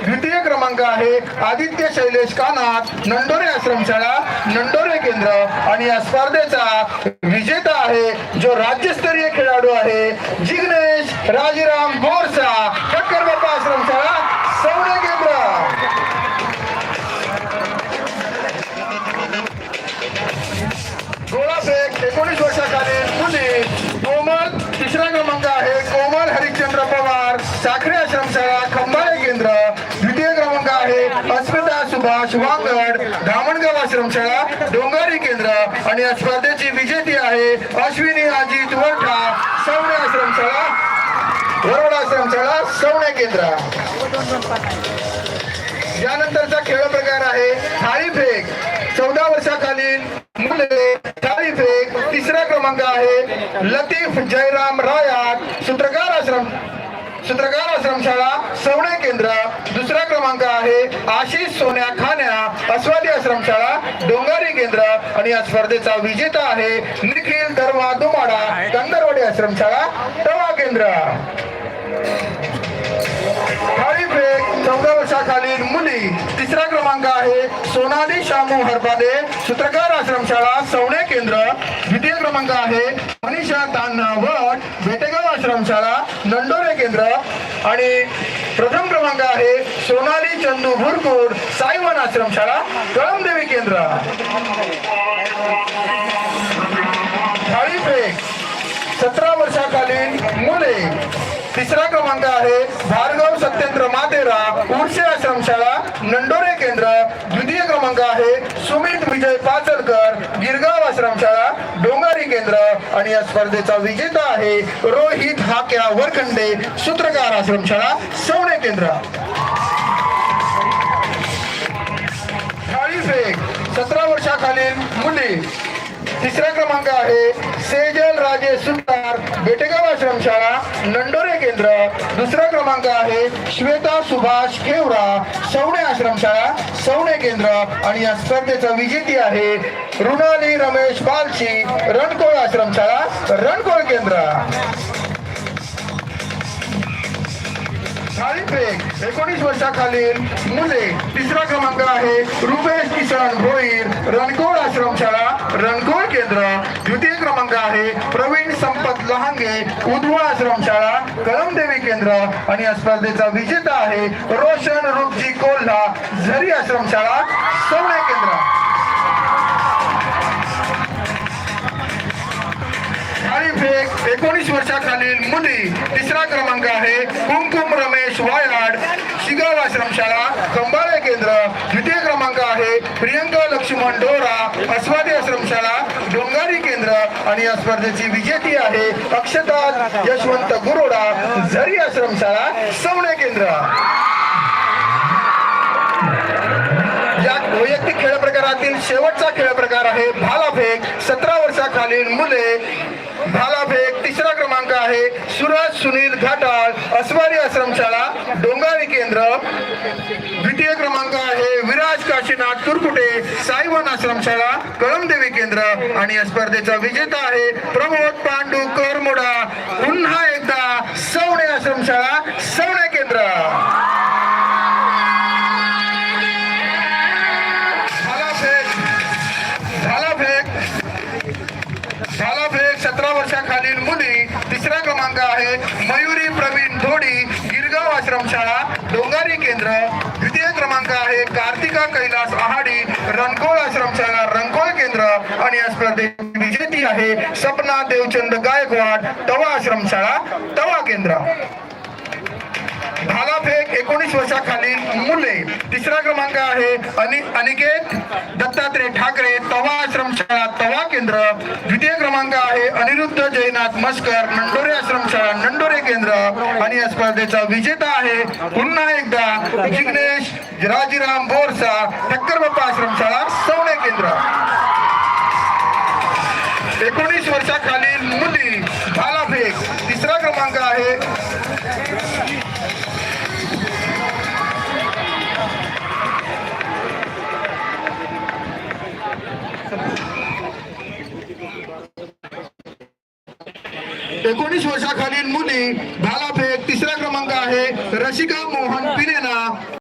द्वितीय क्रमांक आहे आदित्य शैलेश कानात नंडोरे आश्रमशाळा नंडोरे केंद्र आणि या स्पर्धेचा विजेता आहे जो राज्यस्तरीय खेळाडू आहे जिग्नेश राजीराम बोरसा ठक्कर बाप्पा आश्रमशाळा सवणे केंद्र। गोळाफेक 19 वर्षाखालील मुली कोमल तिसरा क्रमांक आहे कोमल हरिश्चंद्र पवार साखरे आश्रमशाळा खंबाळे केंद्र। द्वितीय क्रमांक आहे अस्मिता सुभाष वांगड धामणगाव आश्रमशाळा डोंगारी केंद्र आणि या स्पर्धेची विजेती आहे अश्विनी अजित वरठा सवणे आश्रमशाळा वरवड आश्रमशाळा सवणे केंद्र। यानंतरचा खेळ प्रकार आहे थाळीफेक 14 वर्षाखालील मुले थाळीफेक तिसरा क्रमांक आहे लतीफ जयराम रायात सूत्रकार आश्रमशाळा सवणे केंद्र। दुसरा क्रमांक आहे आशिष सोन्या खान्या अस्वादी आश्रमशाळा डोंगारी केंद्र आणि या स्पर्धेचा विजेता आहे निखिल धर्मा दुमाडा कंदरवाडी आश्रमशाळा तवा केंद्र। थाळीफेक 14 वर्षाखालील मुली तिसरा क्रमांक आहे सोनाली शामू हरबादे सूत्रकार आश्रमशाळा सवणे केंद्र। द्वितीय क्रमांक आहे मनीषा तान्हा वट बेटेगाव आश्रमशाळा नंडोरे केंद्र आणि प्रथम क्रमांक आहे सोनाली चंदू भुरकुड साईवन आश्रमशाळा कळमदेवी केंद्र। थाळीफेक 17 वर्षाखालील मुले तिसरा क्रमांक आहे भार्गव सत्येंद्र मातेरा उर्से आश्रमशाळा नंडोरे केंद्र। द्वितीय क्रमांक आहे सुमित विजय पाचलकर गिरगाव आश्रमशाळा डोंगारी केंद्र आणि या स्पर्धेचा विजेता आहे रोहित हाक्या वरखंडे सूत्रकार आश्रमशाळा सवणे केंद्र। थाळीफेक 17 वर्षाखालील मुली तिसरा क्रमांक आहे सेजल राजे सुतार बेटेगाव आश्रमशाळा नंडोरे केंद्र। दुसरा क्रमांक आहे श्वेता सुभाष खेवरा सवणे आश्रमशाळा सवणे केंद्र आणि या स्पर्धेचा विजेती आहे रुणाली रमेश बालची रणकोळ आश्रमशाळा रणकोळ केंद्र। थाळीफेक 19 वर्षाखालील मुले तिसरा क्रमांक आहे रुपेश किसन भोईर रणकोळ आश्रमशाळा रणकोळ केंद्र। द्वितीय क्रमांक आहे प्रवीण संपत लहांगे उधवा आश्रमशाळा कळमदेवी केंद्र आणि या स्पर्धेचा विजेता आहे रोशन रुपजी कोल्हा झरी आश्रमशाळा सवणे केंद्र। थाळीफेक 19 वर्षाखालील मुली तिसरा क्रमांक आहे कुमकुम रमेश वायाड शिगाव आश्रमशाळा खंबाळे केंद्र। द्वितीय क्रमांक आहे प्रियंका लक्ष्मण डोरा अस्वादी आश्रमशाळा डोंगारी केंद्र आणि या स्पर्धेची विजेती आहे अक्षता यशवंत गुरोडा झरी आश्रमशाळा सवणे केंद्र। या वैयक्तिक खेळ प्रकारातील शेवटचा खेळ प्रकार आहे भालाफेक 17 वर्षाखालील मुले भालाफेक तिसरा क्रमांक आहे सुरज सुनील घाटाळ अस्वारी आश्रमशाळा डोंगारी केंद्र। द्वितीय क्रमांक आहे विराज काशीनाथ तुरकुटे साईवन आश्रमशाळा कळमदेवी केंद्र आणि या स्पर्धेचा विजेता आहे प्रमोद पांडू करमुडा पुन्हा एकदा सवणे आश्रमशाळा सवणे केंद्र। भालाफेक 17 वर्षाखालील मुली तिसरा क्रमांक आहे मयुरी प्रवीण धोडी गिरगाव आश्रमशाळा डोंगारी केंद्र। द्वितीय क्रमांक आहे कार्तिका कैलास आहाडी रणकोळ आश्रमशाळा रणकोळ केंद्र आणि या स्पर्धेची विजेती आहे सपना देवचंद गायकवाड तवा आश्रमशाळा तवा केंद्र। भालाफेक 19 वर्षाखालील मुले तिसरा क्रमांक आहे अनिकेत दत्तात्रय ठाकरे तवा आश्रमशाळा तवा केंद्र। द्वितीय क्रमांक आहे अनिरुद्ध जयनाथ मस्कर नंडोरे आश्रमशाळा नंडोरे केंद्र आणि या स्पर्धेचा विजेता आहे पुन्हा एकदा जिग्नेश राजीराम बोरसा ठक्कर बाप्पा आश्रमशाळा सवणे केंद्र। 19 वर्षाखालील मुली भालाफेक तिसरा क्रमांक आहे एकोणीस वर्षाखालील मुली भालाफेक तिसरा क्रमांक आहे रसिका मोहन पिलेना